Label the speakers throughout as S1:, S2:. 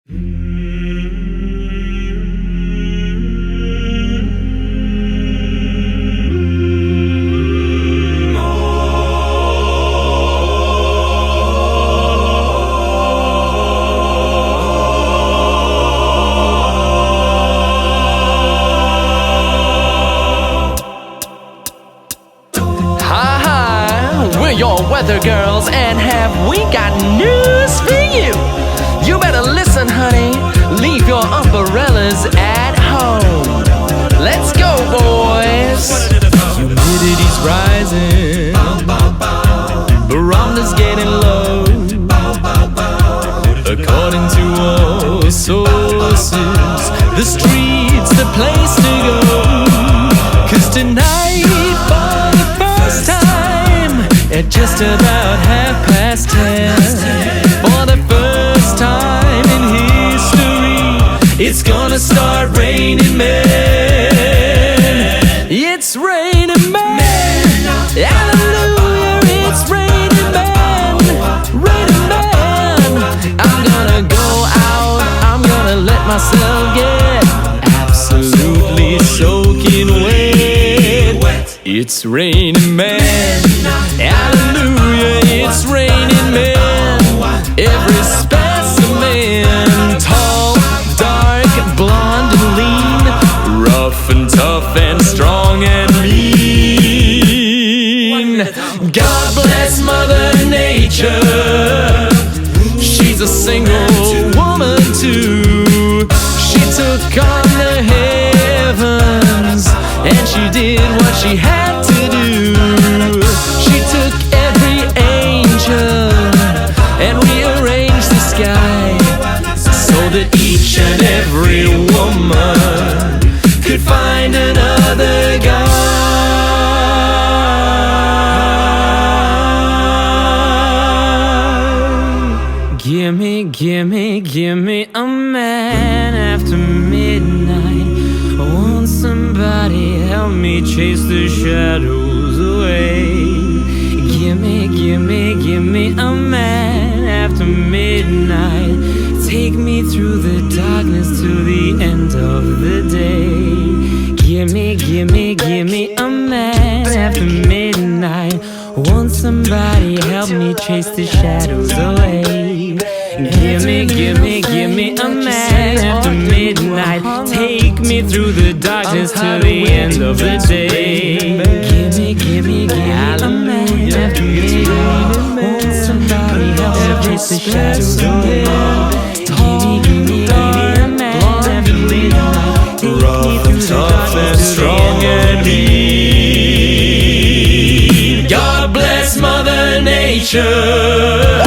S1: Your weather girls, and have we got news for you? You better listen, honey. Leave your umbrellas at home. Let's go, boys. Humidity's rising, barometer's getting low. According to all sources, the street's the place to go. 'Cause tonight, for the first time, at just about 10:30, for the first time in history, it's gonna start raining men. It's raining men. Hallelujah, it's raining men. Raining men. I'm gonna go out, I'm gonna let myself get absolutely soaking wet. It's raining men. Hallelujah, it's raining men. Every specimen, tall, dark, blonde and lean, rough and tough and strong and mean. God bless Mother Nature. She's a single woman too. She took on the heavens and she did what she had to do. She took every angel and rearranged the sky so that each and every woman could find another guy. Give me a man after midnight. I want somebody help me chase the shadows away. Give me a man after midnight. Take me through the darkness to the end of the day. Give me a man after midnight. Want somebody help me chase the shadows away. Give me a man after midnight. Take me through the darkness to the end of the day. Give me a man after midnight. Want somebody help me chase the shadows away. Give me a man after midnight. Rough and tough and strong and mean. God bless Mother Nature.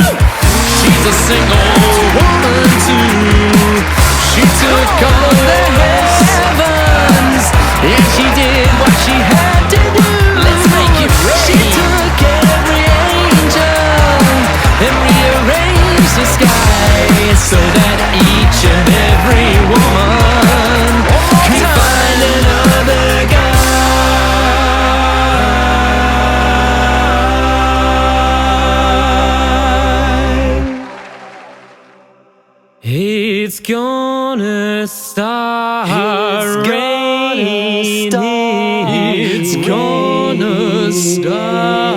S1: She's a single woman too. She took all the heavens, and she did what she had to do. Let's make it rain. She took every angel and rearranged the sky so that each and every woman could find another guy. It's gonna start raining. It's gonna start